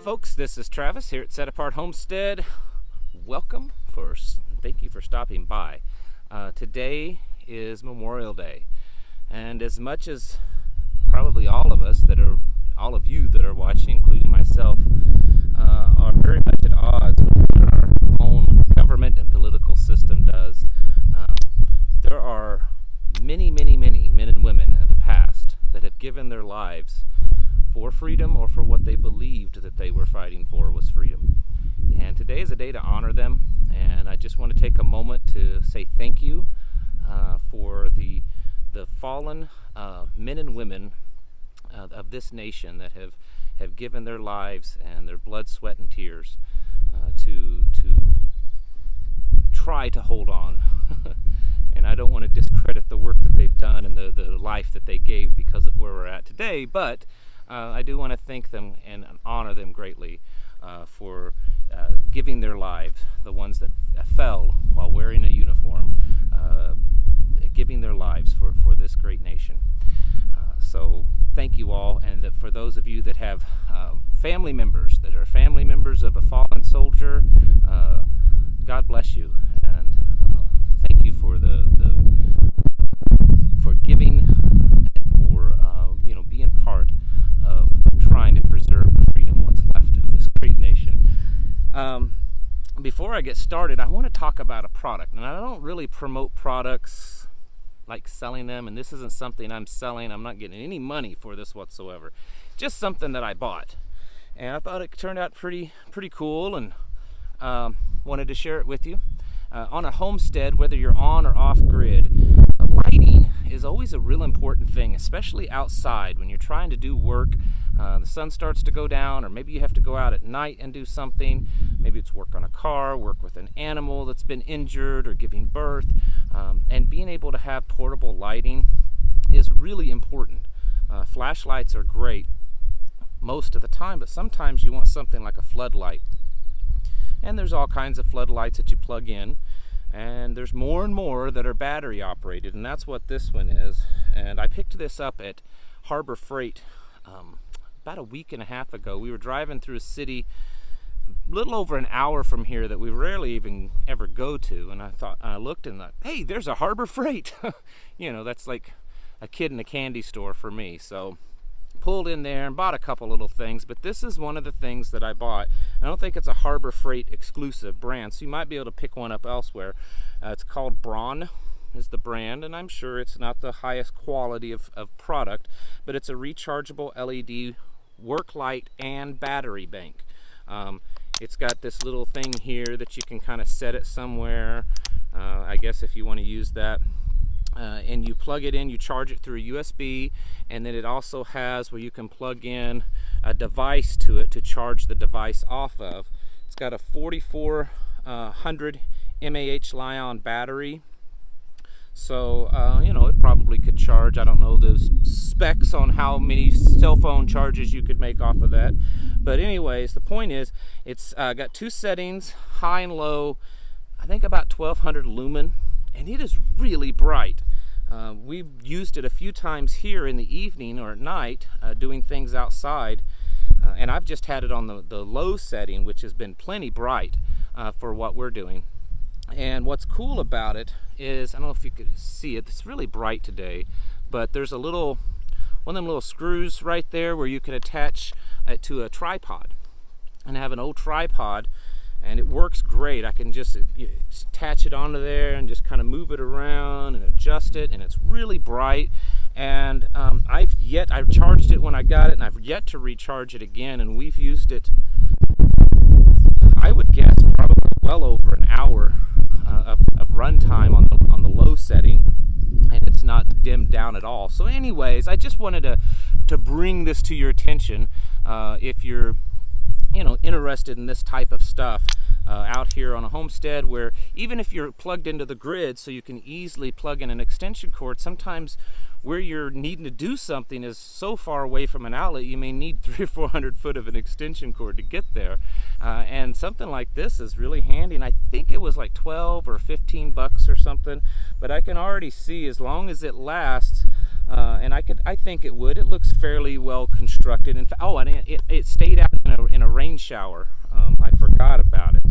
folks, this is Travis here at Set Apart Homestead. Thank you for stopping by. Today is Memorial Day, and as much as probably all of you that are watching, including myself, are very much at odds with what our own government and political system does, there are many men and women in the past that have given their lives for freedom, or for what they believed that they were fighting for was freedom. And today is a day to honor them, and I just want to take a moment to say thank you for the fallen men and women of this nation that have given their lives and their blood, sweat, and tears to try to hold on. And I don't want to discredit the work that they've done and the life that they gave because of where we're at today, but I do want to thank them and honor them greatly for giving their lives, the ones that fell while wearing a uniform, giving their lives for this great nation. So thank you all, and for those of you that have family members that are family members of a fallen soldier, God bless you, and thank you for for giving and for being part of trying to preserve the freedom what's left of this great nation. Before I get started, I want to talk about a product, and I don't really promote products like selling them, and this isn't something I'm selling. I'm not getting any money for this whatsoever. Just something that I bought, and I thought it turned out pretty cool, and wanted to share it with you. On a homestead, whether you're on or off grid, lighting is always a real important thing, especially outside when you're trying to do work. The sun starts to go down, or maybe you have to go out at night and do something. Maybe it's work on a car, work with an animal that's been injured or giving birth. And being able to have portable lighting is really important. Flashlights are great most of the time, but sometimes you want something like a floodlight. And there's all kinds of floodlights that you plug in, and there's more and more that are battery operated, and that's what this one is. And I picked this up at Harbor Freight about a week and a half ago. We were driving through a city a little over an hour from here that we rarely even ever go to, and I looked and thought, hey, there's a Harbor Freight. That's like a kid in a candy store for me. So pulled in there and bought a couple little things, but this is one of the things that I bought. I don't think it's a Harbor Freight exclusive brand, so you might be able to pick one up elsewhere. It's called Braun is the brand, and I'm sure it's not the highest quality of product, but it's a rechargeable LED work light and battery bank. It's got this little thing here that you can kind of set it somewhere, I guess, if you want to use that. And you plug it in, you charge it through a USB, and then it also has where you can plug in a device to it to charge the device off of. It's got a 4400 mAh Li-ion battery, so it probably could charge, I don't know the specs on how many cell phone charges you could make off of that, but anyways, the point is it's got two settings, high and low, I think about 1200 lumen, and it is really bright. We've used it a few times here in the evening or at night doing things outside, and I've just had it on the low setting, which has been plenty bright for what we're doing. And what's cool about it is, I don't know if you could see it, it's really bright today, but there's one of them little screws right there where you can attach it to a tripod, and have an old tripod, and it works great. I can just attach it onto there and just kind of move it around and adjust it, and it's really bright. And I've charged it when I got it, and I've yet to recharge it again, and we've used it, I would guess, probably well over an hour of runtime on the low setting, and it's not dimmed down at all. So anyways, I just wanted to bring this to your attention if you're interested in this type of stuff out here on a homestead, where even if you're plugged into the grid so you can easily plug in an extension cord, sometimes where you're needing to do something is so far away from an outlet you may need 300 or 400 foot of an extension cord to get there, and something like this is really handy. And I think it was like 12 or 15 bucks or something, but I can already see, as long as it lasts, And I think it would. It looks fairly well constructed. In fact, and it stayed out in a rain shower. I forgot about it,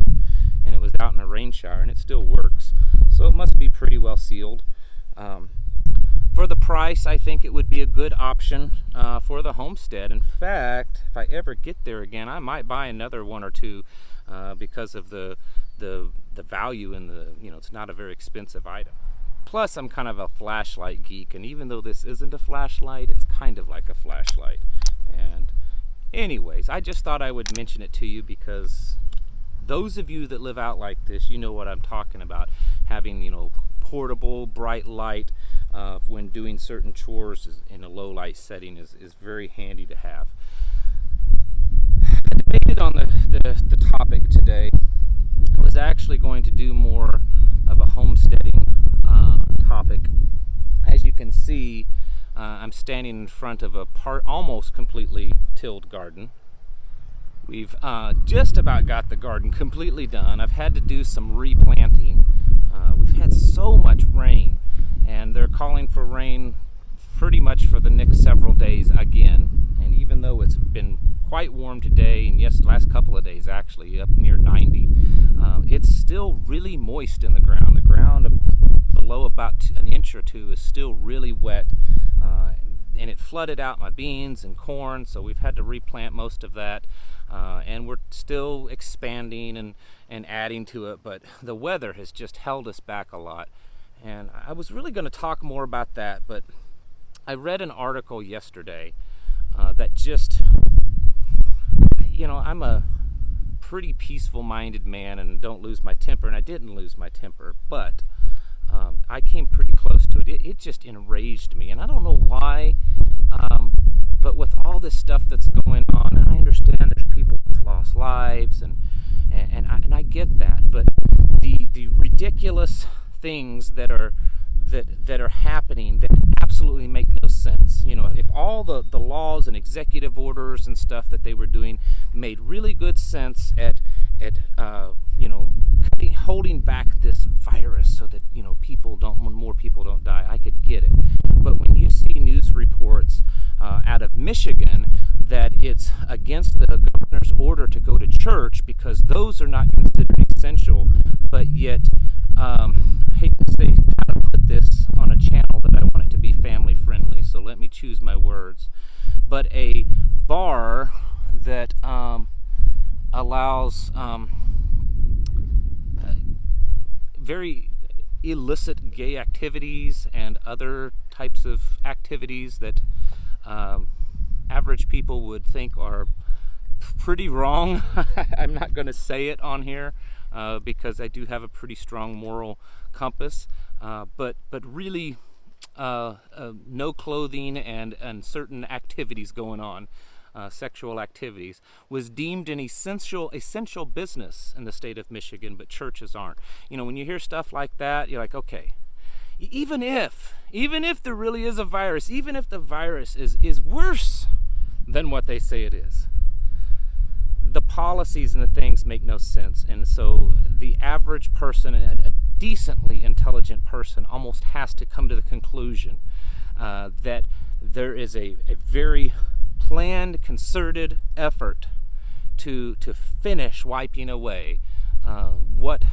and it was out in a rain shower, and it still works. So it must be pretty well sealed. For the price, I think it would be a good option for the Homestead. In fact, if I ever get there again, I might buy another one or two because of the value in it's not a very expensive item. Plus, I'm kind of a flashlight geek, and even though this isn't a flashlight, it's kind of like a flashlight. And anyways, I just thought I would mention it to you because those of you that live out like this, you know what I'm talking about. Having, portable, bright light when doing certain chores in a low light setting is very handy to have. I debated on the topic today. I was actually going to do more of a homesteading topic. As you can see, I'm standing in front of a almost completely tilled garden. We've just about got the garden completely done. I've had to do some replanting. We've had so much rain, and they're calling for rain pretty much for the next several days again. And even though it's been quite warm today, and yes, last couple of days actually, up near 90, it's still really moist in the ground. The ground below about an inch or two is still really wet, and it flooded out my beans and corn, so we've had to replant most of that, and we're still expanding and adding to it, but the weather has just held us back a lot. And I was really going to talk more about that, but I read an article yesterday that just, I'm a pretty peaceful-minded man and don't lose my temper, and I didn't lose my temper, but I came pretty close to it. It just enraged me, and I don't know why, but with all this stuff that's going on, and I understand there's people who've lost lives, and I get that, but the ridiculous things that are happening that absolutely make no sense. If all the laws and executive orders and stuff that they were doing made really good sense at holding back this virus so that more people don't die, I could get it. But when you see news reports out of Michigan that it's against the governor's order to go to church because those are not considered essential, but yet I hate to say how to put this on a channel that I want it to be family friendly, so let me choose my words, but a bar that allows very illicit gay activities and other types of activities that average people would think are pretty wrong. I'm not going to say it on here because I do have a pretty strong moral compass, but really no clothing and certain activities going on, sexual activities, was deemed an essential business in the state of Michigan, but churches aren't. When you hear stuff like that, you're like, okay, even if there really is a virus, even if the virus is worse than what they say it is, the policies and the things make no sense. And so the average person, a decently intelligent person, almost has to come to the conclusion that there is a very planned, concerted effort to finish wiping away what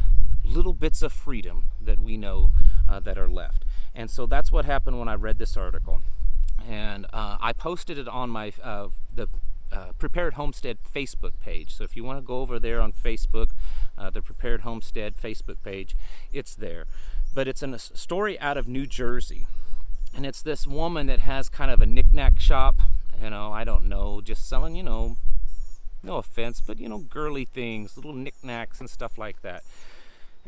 little bits of freedom that we know that are left. And so that's what happened when I read this article. And I posted it on my the Prepared Homestead Facebook page. So if you want to go over there on Facebook, the Prepared Homestead Facebook page, it's there. But it's a story out of New Jersey. And it's this woman that has kind of a knick-knack shop, I don't know, just selling, no offense, but, girly things, little knickknacks and stuff like that.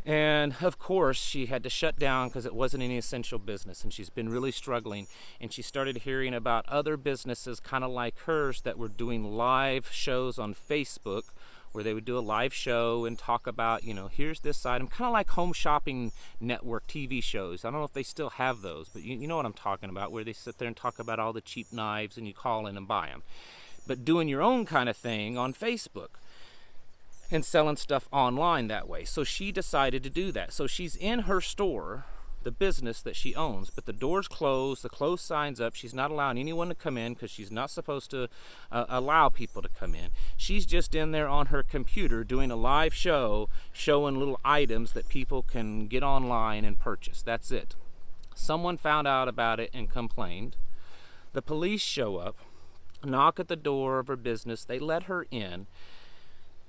And of course, she had to shut down because it wasn't any essential business, and she's been really struggling. And she started hearing about other businesses kind of like hers that were doing live shows on Facebook, where they would do a live show and talk about, here's this item, kind of like Home Shopping Network TV shows. I don't know if they still have those, but you know what I'm talking about, where they sit there and talk about all the cheap knives and you call in and buy them. But doing your own kind of thing on Facebook and selling stuff online that way. So she decided to do that. So she's in her store the business that she owns. But the door's closed, the closed sign's up. She's not allowing anyone to come in because she's not supposed to allow people to come in. She's just in there on her computer doing a live show, showing little items that people can get online and purchase. That's it. Someone found out about it and complained. The police show up, knock at the door of her business. They let her in,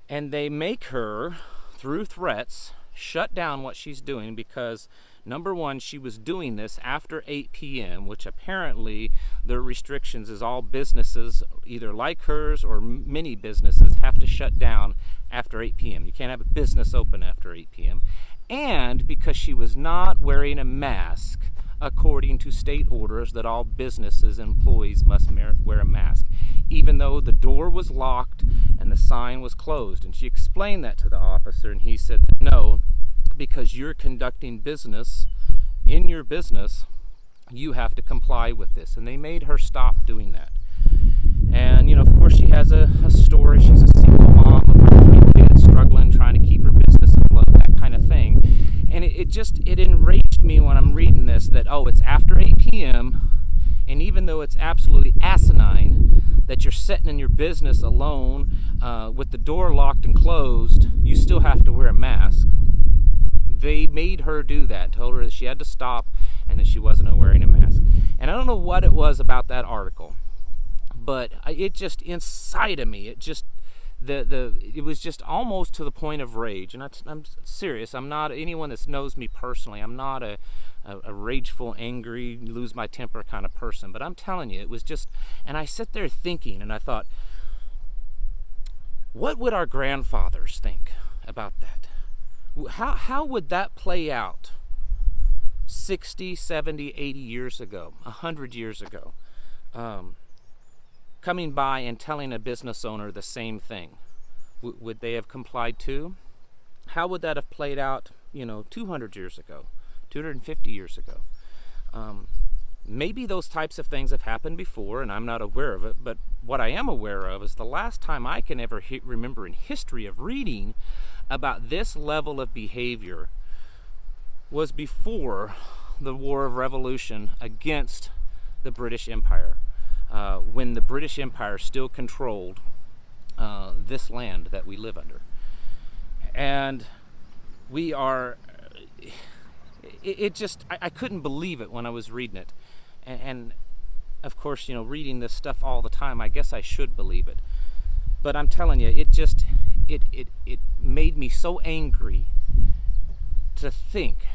and they make her, through threats, shut down what she's doing because, number one, she was doing this after 8 p.m., which apparently their restrictions is all businesses, either like hers or many businesses, have to shut down after 8 p.m. You can't have a business open after 8 p.m. And because she was not wearing a mask, according to state orders that all businesses and employees must wear a mask, even though the door was locked and the sign was closed. And she explained that to the officer, and he said, no, because you're conducting business in your business, you have to comply with this. And they made her stop doing that. And, of course, she has a story. She's a single mom with her 3 kids, struggling, trying to keep her business afloat, that kind of thing. And it enraged me when I'm reading this that, it's after 8 p.m., and even though it's absolutely asinine that you're sitting in your business alone with the door locked and closed, you still have to wear a mask. They made her do that, told her that she had to stop and that she wasn't wearing a mask. And I don't know what it was about that article, but it just, inside of me, it was just almost to the point of rage. And I'm serious. I'm not, anyone that knows me personally, I'm not a rageful, angry, lose my temper kind of person. But I'm telling you, it was just, and I sit there thinking, and I thought, what would our grandfathers think about that? How would that play out 60, 70, 80 years ago, 100 years ago? Coming by and telling a business owner the same thing. Would they have complied too? How would that have played out, 200 years ago, 250 years ago? Maybe those types of things have happened before and I'm not aware of it, but what I am aware of is the last time I can ever remember in history of reading about this level of behavior was before the War of Revolution against the British Empire. When the British Empire still controlled this land that we live under. And we are, I couldn't believe it when I was reading it. And of course, reading this stuff all the time, I guess I should believe it. But I'm telling you, it made me so angry to think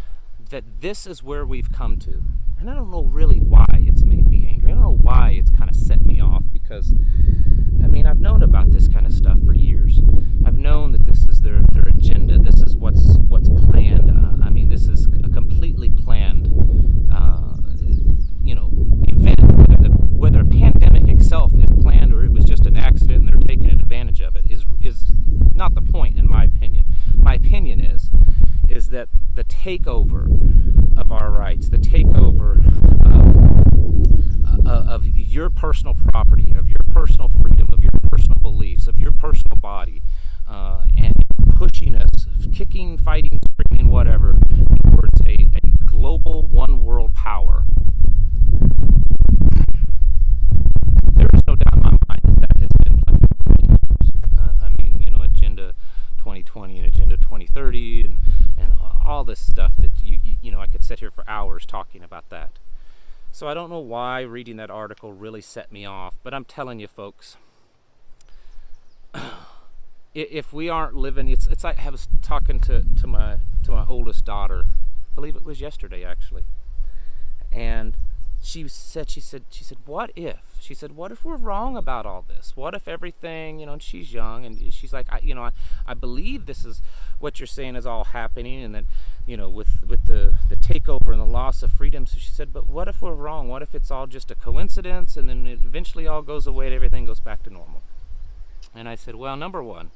that this is where we've come to. And I don't know really why it's made me angry. I don't know why it's kind of set me off, because I've known about this kind of stuff for years. I've known that this is their agenda. This is what's planned. This is a completely planned, event. Whether a pandemic itself is planned or it was just an accident and they're taking advantage of it is not the point, in my opinion. My opinion is that the takeover of our rights, the takeover of your personal property, of your personal freedom, of your personal beliefs, of your personal body, and pushing us, kicking, fighting, screaming, whatever, towards a global one-world power. There is no doubt in my mind that has been planned for years. Agenda 2020 and Agenda 2030 and all this stuff that I could sit here for hours talking about that. So I don't know why reading that article really set me off, but I'm telling you, folks, if we aren't living, it's like I was talking to my oldest daughter, I believe it was yesterday actually, and she said, what if? She said, what if we're wrong about all this? What if everything, and she's young, and she's like, I believe this is what you're saying is all happening, and that, with the takeover and the loss of freedom. So she said, but what if we're wrong? What if it's all just a coincidence, and then it eventually all goes away and everything goes back to normal? And I said, well, number one,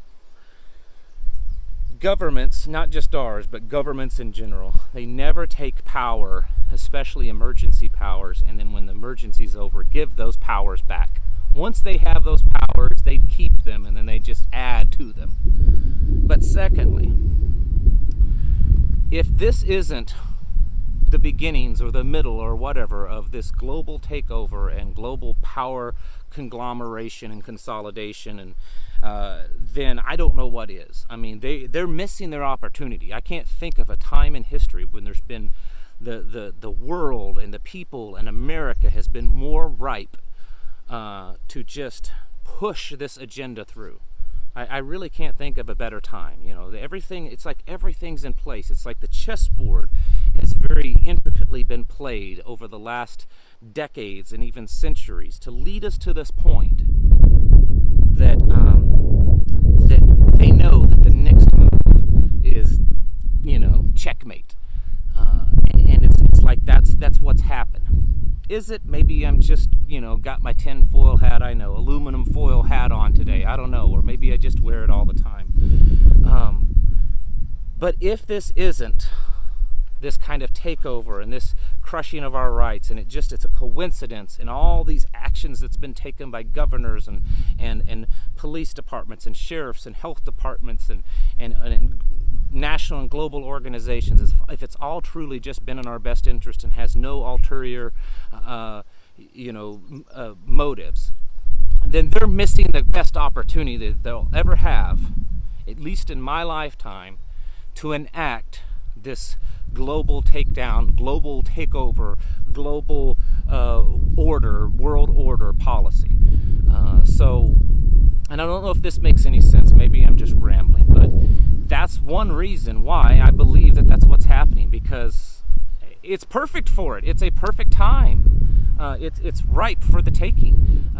governments, not just ours, but governments in general, they never take power, especially emergency powers, and then when the emergency's over, give those powers back. Once they have those powers, they keep them, and then they just add to them. But secondly, if this isn't the beginnings or the middle or whatever of this global takeover and global power conglomeration and consolidation, and then I don't know what is. I mean, they're missing their opportunity. I can't think of a time in history when there's been the world and the people and America has been more ripe to just push this agenda through. I really can't think of a better time. You know, it's like everything's in place. It's like the chessboard has very intricately been played over the last decades and even centuries to lead us to this point that that they know that the next move is, checkmate. And it's like that's what's happened. Is it? Maybe I'm just, got my tin foil hat, aluminum foil hat on today. I don't know. Or maybe I just wear it all the time. But if this isn't this kind of takeover and this crushing of our rights, and it's a coincidence in all these actions that's been taken by governors and police departments and sheriffs and health departments and national and global organizations, if it's all truly just been in our best interest and has no ulterior motives, then they're missing the best opportunity that they'll ever have, at least in my lifetime, to enact this global takedown, global takeover, global world order policy. And I don't know if this makes any sense. Maybe I'm just rambling, but that's one reason why I believe that that's what's happening, because it's perfect for it. It's a perfect time. It's ripe for the taking.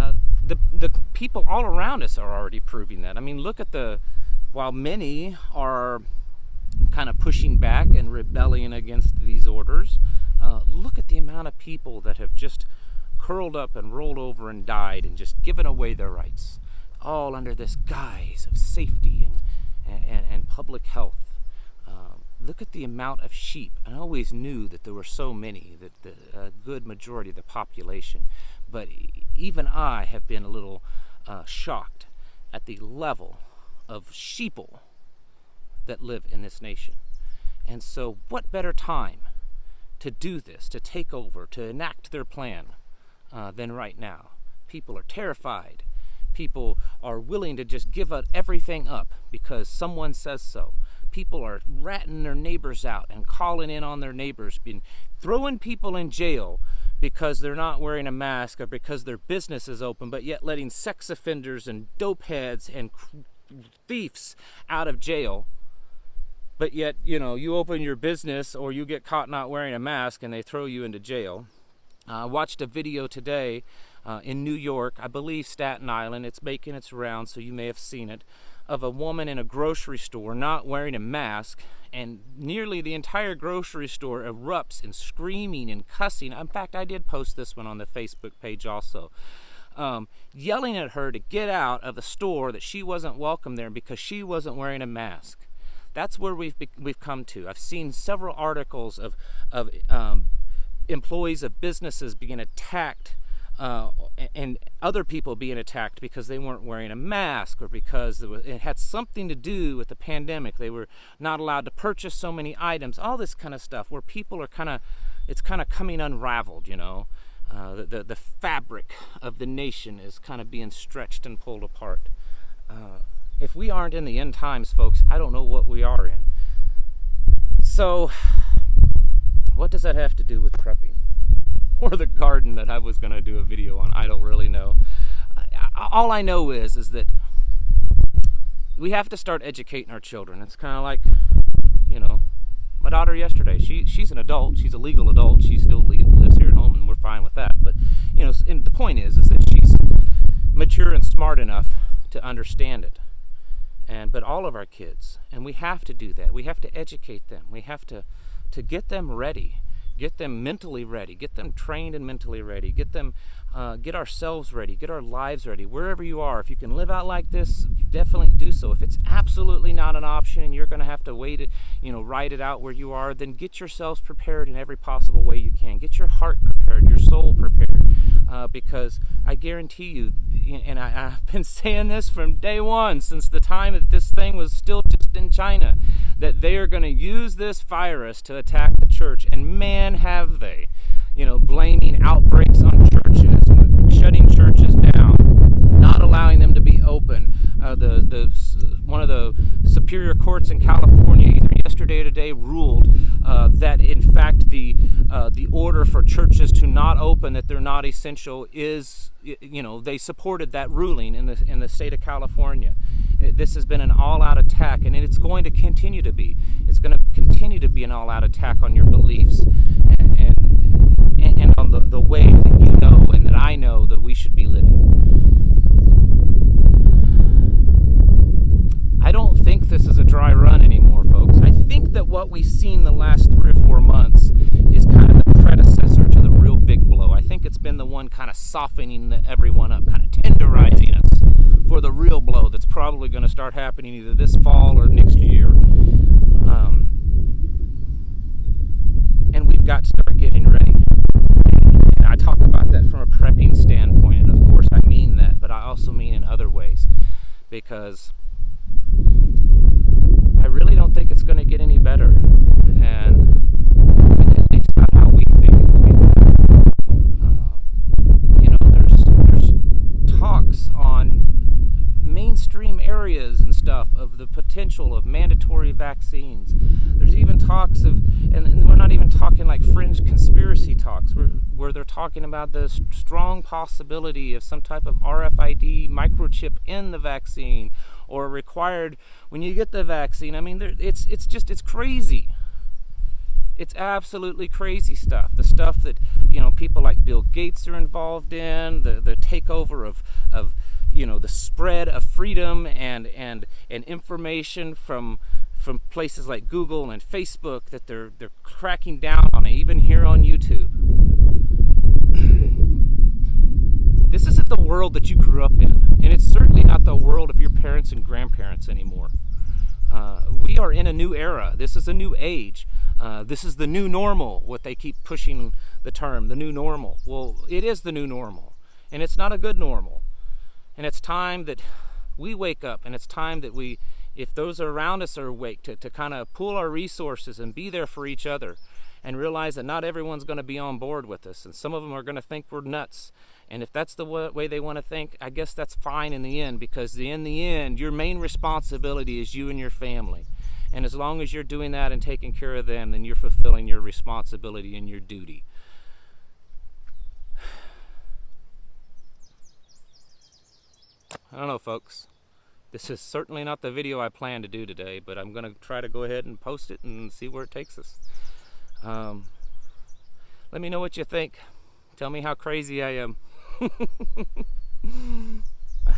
The people all around us are already proving that. I mean, look at while many are kind of pushing back and rebelling against these orders, look at the amount of people that have just curled up and rolled over and died and just given away their rights, all under this guise of safety and public health. Look at the amount of sheep. I always knew that there were so many, that a good majority of the population, but even I have been a little shocked at the level of sheeple that live in this nation. And so what better time to do this, to take over, to enact their plan than right now? People are terrified. People are willing to just give everything up because someone says so. People are ratting their neighbors out and calling in on their neighbors, throwing people in jail because they're not wearing a mask or because their business is open, but yet letting sex offenders and dope heads and thieves out of jail. But yet, you open your business or you get caught not wearing a mask and they throw you into jail. I watched a video today in New York, I believe Staten Island, it's making its rounds, so you may have seen it, of a woman in a grocery store not wearing a mask, and nearly the entire grocery store erupts in screaming and cussing. In fact, I did post this one on the Facebook page also. Yelling at her to get out of the store, that she wasn't welcome there because she wasn't wearing a mask. That's where we've come to. I've seen several articles of employees of businesses being attacked and other people being attacked because they weren't wearing a mask, or because it had something to do with the pandemic. They were not allowed to purchase so many items, all this kind of stuff, where people are it's kind of coming unraveled, the fabric of the nation is kind of being stretched and pulled apart. If we aren't in the end times, folks, I don't know what we are in. So, what does that have to do with prepping? Or the garden that I was going to do a video on? I don't really know. All I know is that we have to start educating our children. It's kind of like, my daughter yesterday, she's an adult, she's a legal adult, she still lives here at home, and we're fine with that. But, and the point is that she's mature and smart enough to understand it. But all of our kids, and we have to do that. We have to educate them. We have to get them ready, get them mentally ready, get them trained and mentally ready, get ourselves ready, get our lives ready. Wherever you are, if you can live out like this, definitely do so. If it's absolutely not an option and you're going to have to wait it, ride it out where you are, then get yourselves prepared in every possible way you can. Get your heart prepared, your soul prepared. because I guarantee you, and I've been saying this from day one, since the time that this thing was still just in China, that they are going to use this virus to attack the church. And man, have they. Blaming outbreaks on churches, shutting churches down, not allowing them to be open. One of the superior courts in California, either yesterday or today, ruled that in fact the order for churches to not open, that they're not essential, is, they supported that ruling in the state of California. This has been an all-out attack, and it's going to continue to be. It's going to continue to be an all-out attack on your beliefs and on the way that you know and that I know that we should be living. I don't think this is a dry run anymore, folks. I think that what we've seen the last 3 or 4 months is kind of the predecessor to the real big blow. I think it's been the one kind of softening everyone up, kind of tenderizing us for the real blow that's probably going to start happening either this fall or next year. And we've got to start getting ready. And I talk about that from a prepping standpoint, and of course I mean that, but I also mean in other ways, because I really don't think it's going to get any better, and at least not how we think it will get. There's talks on mainstream areas and stuff of the potential of mandatory vaccines. There's even talks of, and we're not even talking like fringe conspiracy talks, where they're talking about the strong possibility of some type of RFID microchip in the vaccine, or required when you get the vaccine. I mean, it's crazy. It's absolutely crazy stuff. The stuff that people like Bill Gates are involved in, the takeover of the spread of freedom and information from places like Google and Facebook, that they're cracking down on, even here on YouTube. This isn't the world that you grew up in, and it's certainly not the world of your parents and grandparents anymore. We are in a new era. This is a new age. This is the new normal, what they keep pushing the term, the new normal. Well, it is the new normal, and it's not a good normal. And it's time that we wake up, and it's time that we, if those around us are awake, to kind of pool our resources and be there for each other, and realize that not everyone's going to be on board with us, and some of them are going to think we're nuts. And if that's the way they want to think, I guess that's fine in the end, because in the end, your main responsibility is you and your family. And as long as you're doing that and taking care of them, then you're fulfilling your responsibility and your duty. I don't know, folks. This is certainly not the video I planned to do today, but I'm going to try to go ahead and post it and see where it takes us. Let me know what you think. Tell me how crazy I am. I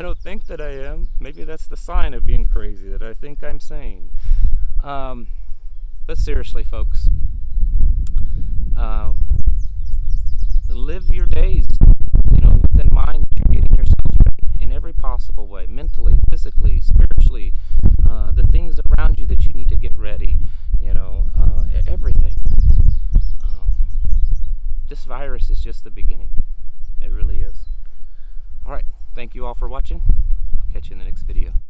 don't think that I am. Maybe that's the sign of being crazy, that I think I'm sane. But seriously, folks, live your days, with in mind that you're getting yourselves ready in every possible way, mentally, physically, spiritually, the things around you that you need to get ready, everything. This virus is just the beginning. It really is. All right. Thank you all for watching. I'll catch you in the next video.